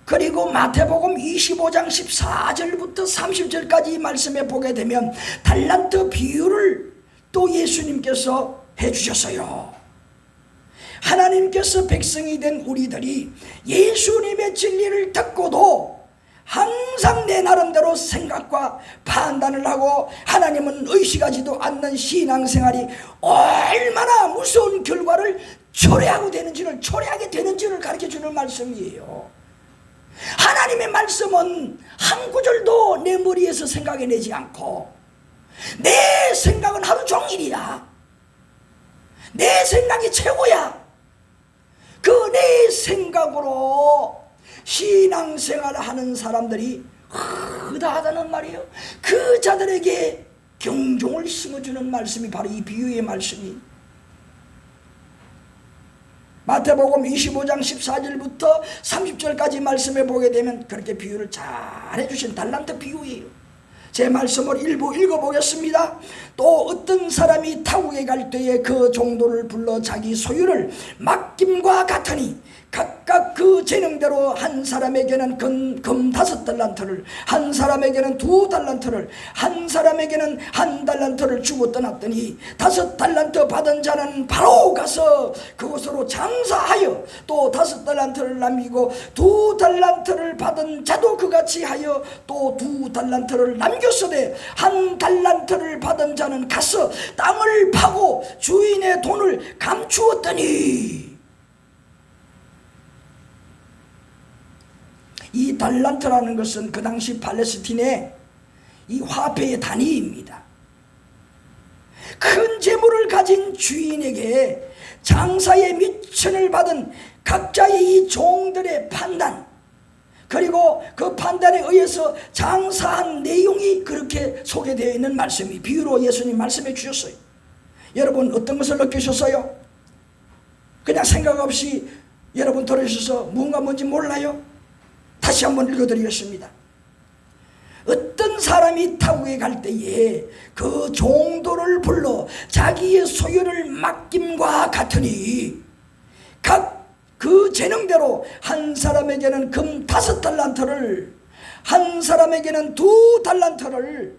그리고 마태복음 25장 14절부터 30절까지 말씀에 보게 되면 달란트 비유를 또 예수님께서 해주셨어요. 하나님께서 백성이 된 우리들이 예수님의 진리를 듣고도 항상 내 나름대로 생각과 판단을 하고 하나님은 의식하지도 않는 신앙생활이 얼마나 무서운 결과를 초래하게 되는지를 가르쳐주는 말씀이에요. 하나님의 말씀은 한 구절도 내 머리에서 생각해내지 않고 내 생각은 하루 종일이야. 내 생각이 최고야. 그 내 생각으로 신앙생활을 하는 사람들이 허다하다는 말이에요. 그 자들에게 경종을 심어주는 말씀이 바로 이 비유의 말씀이. 마태복음 25장 14절부터 30절까지 말씀해 보게 되면 그렇게 비유를 잘 해주신 달란트 비유예요. 제 말씀을 일부 읽어보겠습니다. 또 어떤 사람이 타국에 갈 때에 그 종도를 불러 자기 소유를 맡김과 같으니 각각 그 재능대로 한 사람에게는 금 5달란트를, 한 사람에게는 2달란트를, 한 사람에게는 1달란트를 주고 떠났더니 5달란트 받은 자는 바로 가서 그곳으로 장사하여 또 5달란트를 남기고 2달란트를 받은 자도 그같이 하여 또 2달란트를 남겼으되 1달란트를 받은 자는 가서 땅을 파고 주인의 돈을 감추었더니. 이 달란트라는 것은 그 당시 팔레스틴의 이 화폐의 단위입니다. 큰 재물을 가진 주인에게 장사의 미천을 받은 각자의 이 종들의 판단, 그리고 그 판단에 의해서 장사한 내용이 그렇게 소개되어 있는 말씀이 비유로 예수님 말씀해 주셨어요. 여러분 어떤 것을 느끼셨어요? 그냥 생각 없이 여러분 들으셔서 뭔지 몰라요? 다시 한번 읽어드리겠습니다. 어떤 사람이 타국에 갈 때에 그 종도를 불러 자기의 소유를 맡김과 같으니 각 그 재능대로 한 사람에게는 금 5달란트를, 한 사람에게는 2달란트를,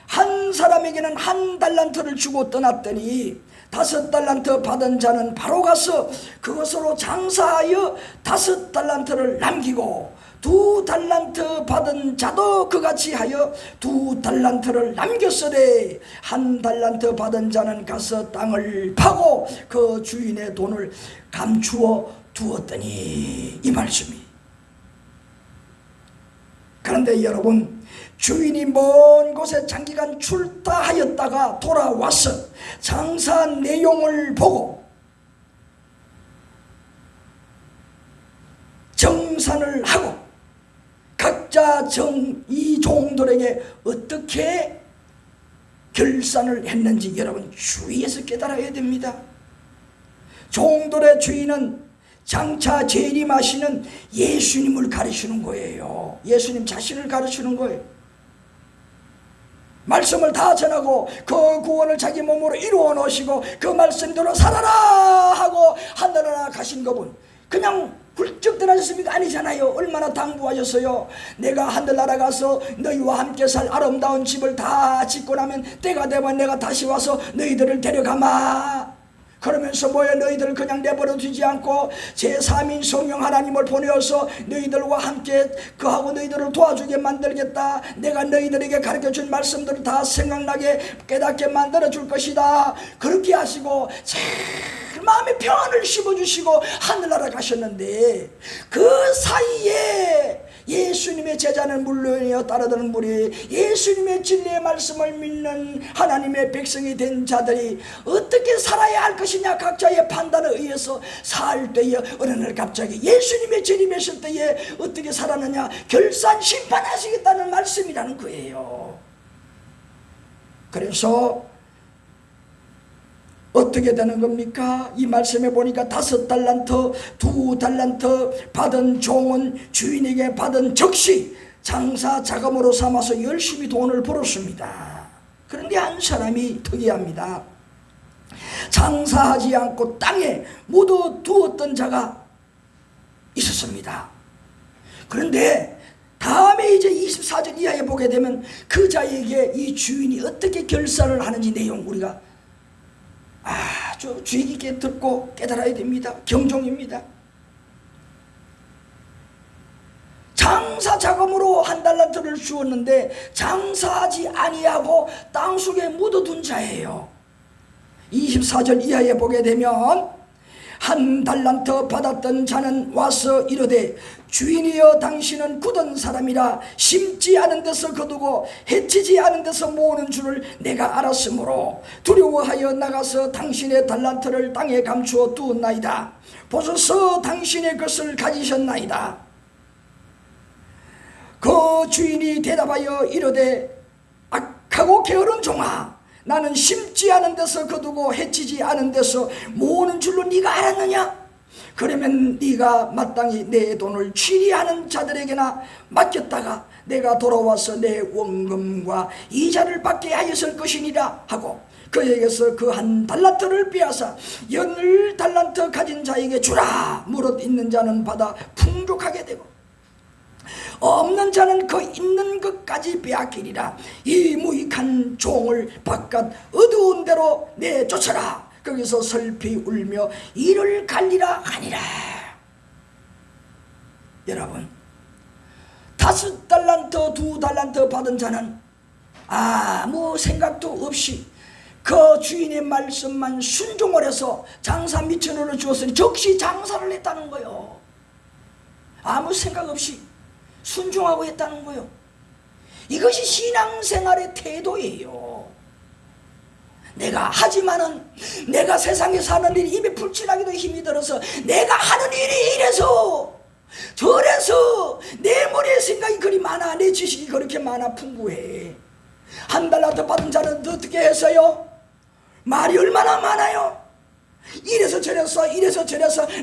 한 사람에게는 1달란트를 주고 떠났더니 5달란트 받은 자는 바로 가서 그것으로 장사하여 5달란트를 남기고 2달란트 받은 자도 그같이 하여 2달란트를 남겼으되 1달란트 받은 자는 가서 땅을 파고 그 주인의 돈을 감추어 두었더니, 이 말씀이. 그런데 여러분, 주인이 먼 곳에 장기간 출타하였다가 돌아와서 장사한 내용을 보고 정산을 하고 각자 이 종들에게 어떻게 결산을 했는지 여러분 주의해서 깨달아야 됩니다. 종들의 주인은 장차 재림하시는 예수님을 가르치는 거예요. 예수님 자신을 가르치는 거예요. 말씀을 다 전하고 그 구원을 자기 몸으로 이루어 놓으시고 그 말씀대로 살아라 하고 하늘나라 가신 그분, 그냥 훌쩍 떠나셨습니까? 아니잖아요. 얼마나 당부하셨어요. 내가 하늘나라 가서 너희와 함께 살 아름다운 집을 다 짓고 나면 때가 되면 내가 다시 와서 너희들을 데려가마. 그러면서 뭐야, 너희들을 그냥 내버려 두지 않고 제3인 성령 하나님을 보내어서 너희들과 함께 그하고 너희들을 도와주게 만들겠다. 내가 너희들에게 가르쳐준 말씀들을 다 생각나게 깨닫게 만들어 줄 것이다. 그렇게 하시고 참 마음의 평안을 심어주시고 하늘나라 가셨는데, 그 사이에 예수님의 제자는 물론이요 따르던 무리, 예수님의 진리의 말씀을 믿는 하나님의 백성이 된 자들이 어떻게 살아야 할 것이냐, 각자의 판단에 의해서 살 때에 어느 날 갑자기 예수님의 재림했을 때에 어떻게 살았느냐 결산 심판하시겠다는 말씀이라는 거예요. 그래서 어떻게 되는 겁니까? 이 말씀에 보니까 5달란트, 2달란트 받은 종은 주인에게 받은 즉시 장사 자금으로 삼아서 열심히 돈을 벌었습니다. 그런데 한 사람이 특이합니다. 장사하지 않고 땅에 묻어 두었던 자가 있었습니다. 그런데 다음에 이제 24절 이하에 보게 되면 그 자에게 이 주인이 어떻게 결산을 하는지 내용 우리가 아주 주의 깊게 듣고 깨달아야 됩니다. 경종입니다. 장사 자금으로 한 달란트를 주었는데 장사하지 아니하고 땅속에 묻어둔 자예요. 24절 이하에 보게 되면 한 달란트 받았던 자는 와서 이르되 주인이여 당신은 굳은 사람이라 심지 않은 데서 거두고 해치지 않은 데서 모으는 줄을 내가 알았으므로 두려워하여 나가서 당신의 달란트를 땅에 감추어 두었나이다. 보소서 당신의 것을 가지셨나이다. 그 주인이 대답하여 이르되 악하고 게으른 종아, 나는 심지 않은 데서 거두고 해치지 않은 데서 모으는 줄로 네가 알았느냐? 그러면 네가 마땅히 내 돈을 취리하는 자들에게나 맡겼다가 내가 돌아와서 내 원금과 이자를 받게 하였을 것이니라 하고 그에게서 그 한 달란트를 빼앗아 10달란트 가진 자에게 주라. 무릇 있는 자는 받아 풍족하게 되고 없는 자는 그 있는 것까지 빼앗기리라. 이 무익한 종을 바깥 어두운 데로 내쫓아라. 거기서 슬피 울며 이를 갈리라 하니라. 여러분, 5달란트 2달란트 받은 자는 아무 생각도 없이 그 주인의 말씀만 순종을 해서 장사 미천원을 주었으니 즉시 장사를 했다는 거요. 아무 생각 없이 순종하고 했다는 거요. 이것이 신앙생활의 태도예요. 내가 하지만은 내가 세상에 사는 일이 입에 불칠하기도 힘이 들어서 내가 하는 일이 이래서 저래서 내 머리에 생각이 그리 많아, 내 지식이 그렇게 많아 풍부해. 한 달란트 받은 자는 어떻게 했어요? 말이 얼마나 많아요. 이래서 저래서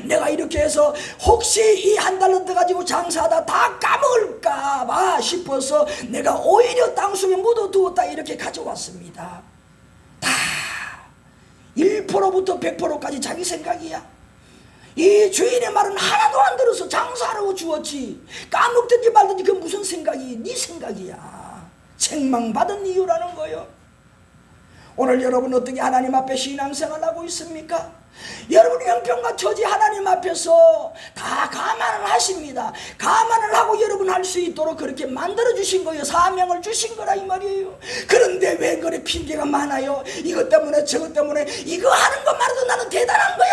내가 이렇게 해서 혹시 이 한 달란트 가지고 장사하다 다 까먹을까 봐 싶어서 내가 오히려 땅속에 묻어두었다 이렇게 가져왔습니다. 다 1%부터 100%까지 자기 생각이야. 이 주인의 말은 하나도 안 들어서 장사하라고 주었지. 까먹든지 말든지 그 무슨 생각이 네 생각이야. 책망받은 이유라는 거예요. 오늘 여러분 어떻게 하나님 앞에 신앙생활하고 있습니까? 여러분 형편과 처지 하나님 앞에서 다 감안을 하십니다. 감안을 하고 여러분 할 수 있도록 그렇게 만들어 주신 거예요. 사명을 주신 거라 이 말이에요. 그런데 왜 그래 핑계가 많아요? 이것 때문에 저것 때문에 이거 하는 것만으로도 나는 대단한 거야.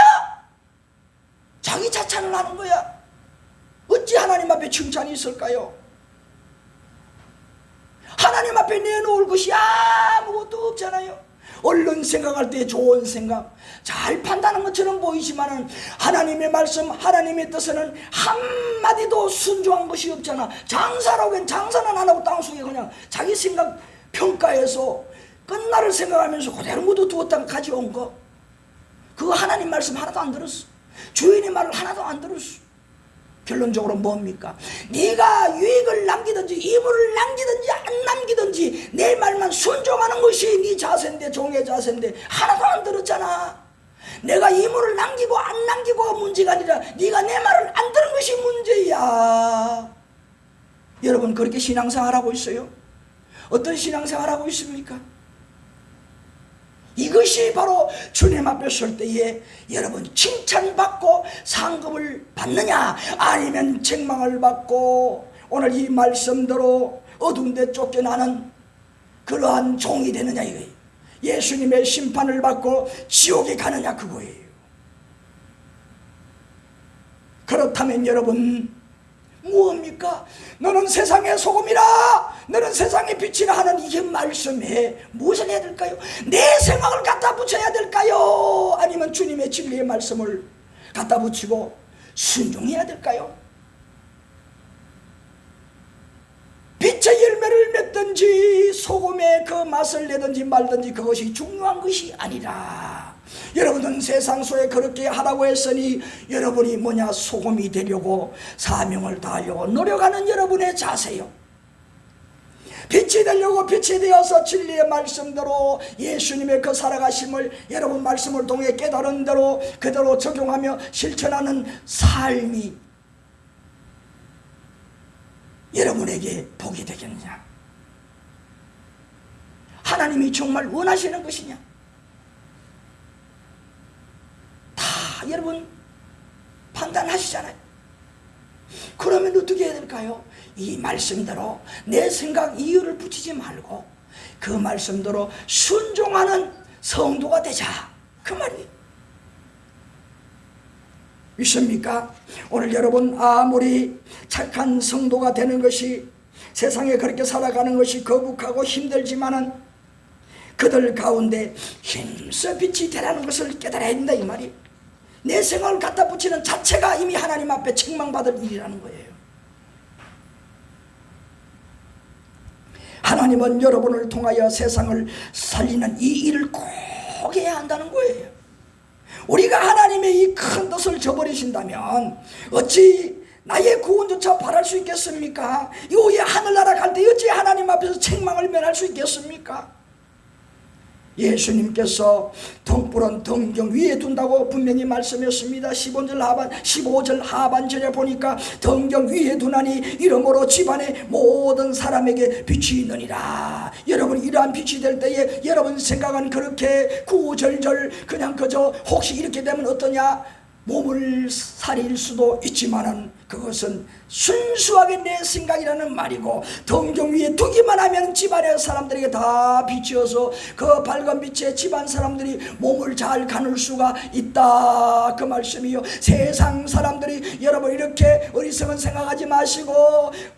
자기 자찬을 하는 거야. 어찌 하나님 앞에 칭찬이 있을까요? 하나님 앞에 내놓을 것이 아무것도 없잖아요. 얼른 생각할 때 좋은 생각 잘 판단한 것처럼 보이지만은 하나님의 말씀 하나님의 뜻에는 한마디도 순종한 것이 없잖아. 장사라고 장사는 안 하고 땅속에 그냥 자기 생각 평가해서 끝날을 생각하면서 그대로 묻어두었다가 가져온 거, 그거 하나님 말씀 하나도 안 들었어. 주인의 말을 하나도 안 들었어. 결론적으로 뭡니까? 네가 유익을 남기든지 이물을 남기든지 안 남기든지 내 말만 순종하는 것이 네 자세인데, 종의 자세인데 하나도 안 들었잖아. 내가 이물을 남기고 안 남기고가 문제가 아니라 네가 내 말을 안 들은 것이 문제야. 여러분 그렇게 신앙생활하고 있어요? 어떤 신앙생활하고 있습니까? 이것이 바로 주님 앞에 설 때에 여러분 칭찬받고 상급을 받느냐 아니면 책망을 받고 오늘 이 말씀대로 어두운 데 쫓겨나는 그러한 종이 되느냐 이거예요. 예수님의 심판을 받고 지옥에 가느냐 그거예요. 그렇다면 여러분 무엇입니까? 너는 세상의 소금이라 너는 세상의 빛이라 하는 이 말씀에 무엇을 해야 될까요? 내 생각을 갖다 붙여야 될까요? 아니면 주님의 진리의 말씀을 갖다 붙이고 순종해야 될까요? 빛의 열매를 맺든지 소금의 그 맛을 내든지 말든지 그것이 중요한 것이 아니라 여러분은 세상 속에 그렇게 하라고 했으니 여러분이 뭐냐 소금이 되려고 사명을 다하려고 노력하는 여러분의 자세요. 빛이 되려고 빛이 되어서 진리의 말씀대로 예수님의 그 살아가심을 여러분 말씀을 통해 깨달은 대로 그대로 적용하며 실천하는 삶이 여러분에게 복이 되겠느냐? 하나님이 정말 원하시는 것이냐? 여러분 판단하시잖아요. 그러면 어떻게 해야 될까요? 이 말씀대로 내 생각 이유를 붙이지 말고 그 말씀대로 순종하는 성도가 되자, 그 말이에요. 믿습니까? 오늘 여러분 아무리 착한 성도가 되는 것이, 세상에 그렇게 살아가는 것이 거북하고 힘들지만은 그들 가운데 힘써 빛이 되라는 것을 깨달아야 된다, 이 말이. 내 생각을 갖다 붙이는 자체가 이미 하나님 앞에 책망받을 일이라는 거예요. 하나님은 여러분을 통하여 세상을 살리는 이 일을 꼭 해야 한다는 거예요. 우리가 하나님의 이 큰 뜻을 저버리신다면 어찌 나의 구원조차 바랄 수 있겠습니까? 이후에 하늘나라 갈 때 어찌 하나님 앞에서 책망을 면할 수 있겠습니까? 예수님께서 등불은 등경 위에 둔다고 분명히 말씀했습니다. 15절 하반절에 보니까 등경 위에 두나니 이러므로 집안의 모든 사람에게 빛이 있느니라. 여러분, 이러한 빛이 될 때에 여러분 생각은 그렇게 구절절 그냥 그저 혹시 이렇게 되면 어떠냐, 몸을 사릴 수도 있지만은 그것은 순수하게 내 생각이라는 말이고, 등경 위에 두기만 하면 집안의 사람들에게 다 비치어서 그 밝은 빛에 집안 사람들이 몸을 잘 가눌 수가 있다, 그 말씀이요. 세상 사람들이 여러분 이렇게 어리석은 생각하지 마시고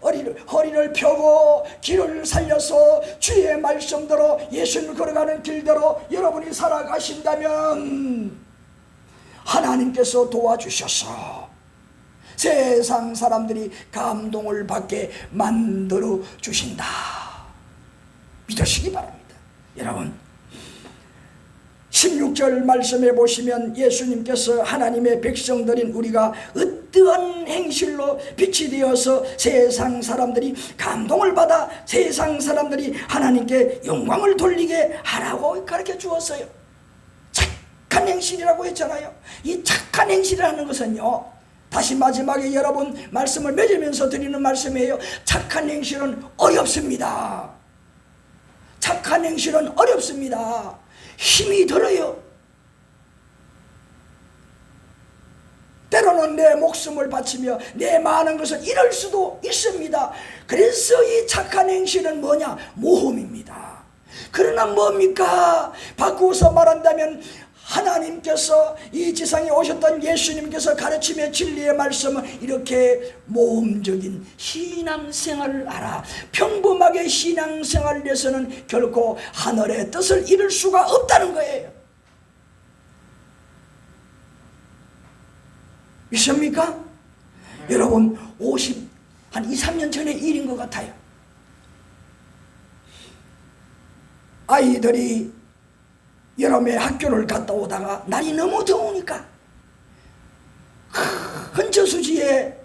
허리를 펴고 길을 살려서 주의 말씀대로 예수님 걸어가는 길대로 여러분이 살아가신다면 하나님께서 도와주셔서 세상 사람들이 감동을 받게 만들어 주신다, 믿으시기 바랍니다. 여러분 16절 말씀에 보시면 예수님께서 하나님의 백성들인 우리가 어떠한 행실로 빛이 되어서 세상 사람들이 감동을 받아 세상 사람들이 하나님께 영광을 돌리게 하라고 가르쳐 주었어요. 착한 행실이라고 했잖아요. 이 착한 행실이라는 것은요, 다시 마지막에 여러분 말씀을 맺으면서 드리는 말씀이에요. 착한 행실은 어렵습니다. 착한 행실은 어렵습니다. 힘이 들어요. 때로는 내 목숨을 바치며 내 많은 것을 잃을 수도 있습니다. 그래서 이 착한 행실은 뭐냐? 모험입니다. 그러나 뭡니까? 바꾸어서 말한다면 하나님께서 이 지상에 오셨던 예수님께서 가르치며 진리의 말씀은 이렇게 모험적인 신앙생활을 알아. 평범하게 신앙생활을 위해서는 결코 하늘의 뜻을 이룰 수가 없다는 거예요. 믿습니까? 여러분 한 2, 3년 전의 일인 것 같아요. 아이들이 여름에 학교를 갔다 오다가 날이 너무 더우니까 큰 저수지에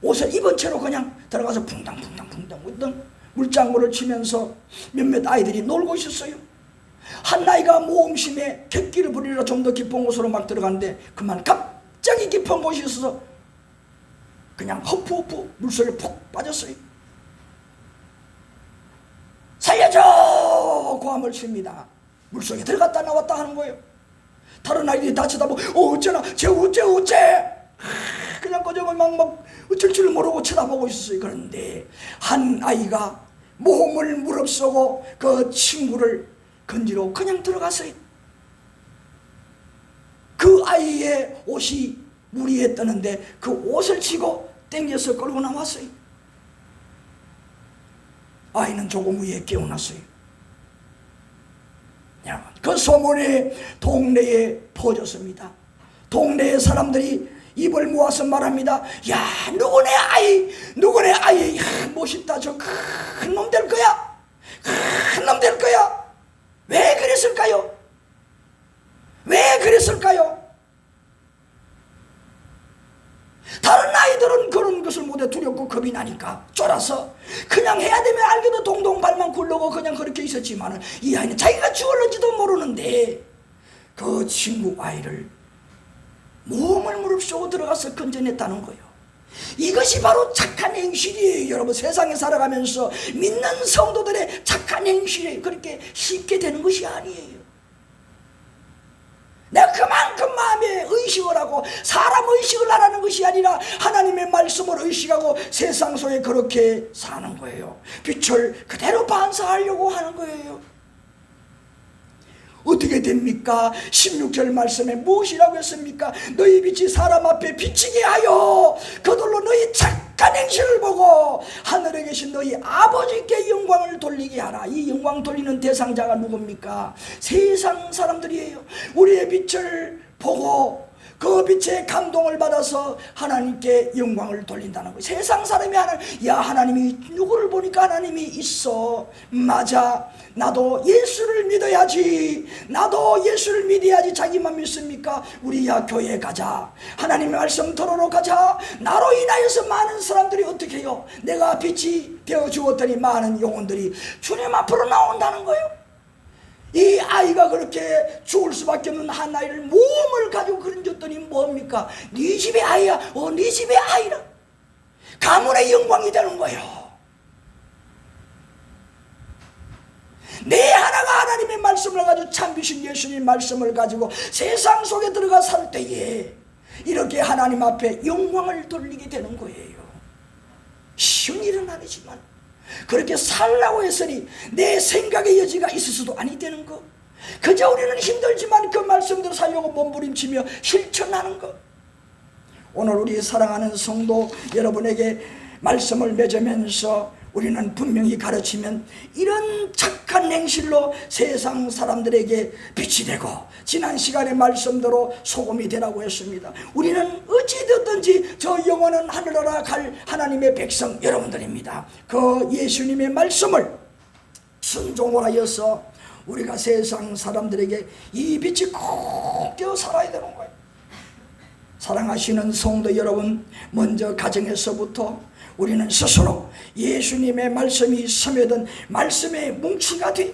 옷을 입은 채로 그냥 들어가서 붕당붕당 물장구를 치면서 몇몇 아이들이 놀고 있었어요. 한 아이가 모험심에 객기를 부리러 좀 더 깊은 곳으로 막 들어갔는데 그만 갑자기 깊은 곳이 있어서 그냥 허푸허푸 물속에 푹 빠졌어요. 살려줘! 고함을 칩니다. 물속에 들어갔다 나왔다 하는 거예요. 다른 아이들이 다 쳐다보고 어째나 쟤 어째 그냥 거저걸 막 어쩔 줄 모르고 쳐다보고 있었어요. 그런데 한 아이가 몸을 무릅쓰고 그 친구를 건지러 그냥 들어갔어요. 그 아이의 옷이 물 위에 뜨는데 그 옷을 치고 땡겨서 끌고 나왔어요. 아이는 조금 후에 깨어났어요. 그 소문이 동네에 퍼졌습니다. 동네의 사람들이 입을 모아서 말합니다. 야, 누구네 아이, 야, 멋있다. 저 큰 놈 될 거야. 큰 놈 될 거야. 왜 그랬을까요? 왜 그랬을까요? 다른 아이들은 그런 것을 못해 두렵고 겁이 나니까 쫄아서 그냥 해야 되면 알게도 동동 발만 굴르고 그냥 그렇게 있었지만 이 아이는 자기가 죽을는지도 모르는데 그 친구 아이를 몸을 무릅쓰고 들어가서 건져냈다는 거예요. 이것이 바로 착한 행실이에요. 여러분, 세상에 살아가면서 믿는 성도들의 착한 행실이 그렇게 쉽게 되는 것이 아니에요. 내가 그만큼 마음에 의식을 하고 사람 의식을 하라는 것이 아니라 하나님의 말씀을 의식하고 세상 속에 그렇게 사는 거예요. 빛을 그대로 반사하려고 하는 거예요. 어떻게 됩니까? 16절 말씀에 무엇이라고 했습니까? 너희 빛이 사람 앞에 비치게 하여 그들로 너희 착한 행실을 보고 하늘에 계신 너희 아버지께 영광을 돌리게 하라. 이 영광 돌리는 대상자가 누굽니까? 세상 사람들이에요. 우리의 빛을 보고 그 빛에 감동을 받아서 하나님께 영광을 돌린다는 거예요. 세상 사람이 하나님이 누구를 보니까 하나님이 있어. 맞아, 나도 예수를 믿어야지. 나도 예수를 믿어야지. 자기만 믿습니까? 우리야 교회 가자. 하나님의 말씀 들으러 가자. 나로 인하여서 많은 사람들이 어떻게 해요? 내가 빛이 되어 주었더니 많은 영혼들이 주님 앞으로 나온다는 거예요. 이 아이가 그렇게 죽을 수밖에 없는 한 아이를 몸을 가지고 그런 줬더니 뭡니까? 네 집의 아이야. 네 집의 아이라. 가문의 영광이 되는 거예요. 내 하나가 하나님의 말씀을 가지고 참비신 예수님 말씀을 가지고 세상 속에 들어가 살 때에 이렇게 하나님 앞에 영광을 돌리게 되는 거예요. 쉬운 일은 아니지만 그렇게 살라고 했으니 내 생각의 여지가 있을 수도 아니 되는 거. 그저 우리는 힘들지만 그 말씀대로 살려고 몸부림치며 실천하는 것. 오늘 우리 사랑하는 성도 여러분에게 말씀을 맺으면서 우리는 분명히 가르치면 이런 착한 행실로 세상 사람들에게 빛이 되고 지난 시간의 말씀대로 소금이 되라고 했습니다. 우리는 어찌됐든지 저 영원한 하늘나라 갈 하나님의 백성 여러분들입니다. 그 예수님의 말씀을 순종을 하여서 우리가 세상 사람들에게 이 빛이 꼭 되어 살아야 되는 거예요. 사랑하시는 성도 여러분, 먼저 가정에서부터 우리는 스스로 예수님의 말씀이 스며든 말씀의 뭉치가 돼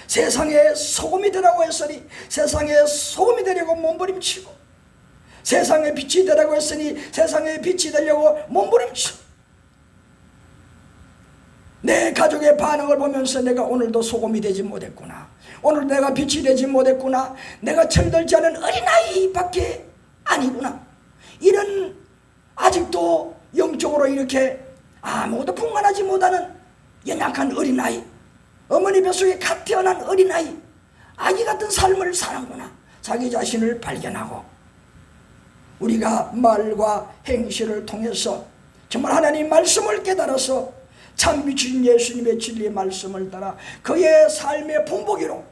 세상에 소금이 되라고 했으니 세상에 소금이 되려고 몸부림치고 세상에 빛이 되라고 했으니 세상에 빛이 되려고 몸부림치고 내 가족의 반응을 보면서 내가 오늘도 소금이 되지 못했구나. 오늘 내가 빛이 되지 못했구나. 내가 철들지 않은 어린아이밖에 아니구나. 이런 아직도 영적으로 이렇게 아무것도 풍만하지 못하는 연약한 어린아이, 어머니 뱃속에 갓 태어난 어린아이, 아기 같은 삶을 사는구나. 자기 자신을 발견하고 우리가 말과 행실을 통해서 정말 하나님 말씀을 깨달아서 참 미친 예수님의 진리의 말씀을 따라 그의 삶의 본보기로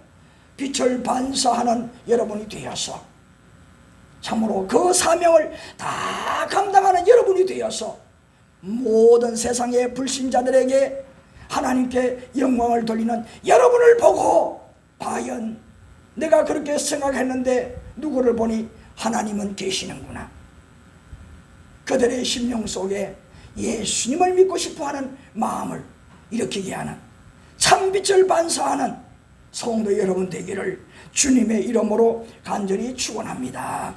빛을 반사하는 여러분이 되어서 참으로 그 사명을 다 감당하는 여러분이 되어서 모든 세상의 불신자들에게 하나님께 영광을 돌리는 여러분을 보고 과연 내가 그렇게 생각했는데 누구를 보니 하나님은 계시는구나. 그들의 심령 속에 예수님을 믿고 싶어하는 마음을 일으키게 하는 참빛을 반사하는 성도 여러분 되기를 주님의 이름으로 간절히 축원합니다.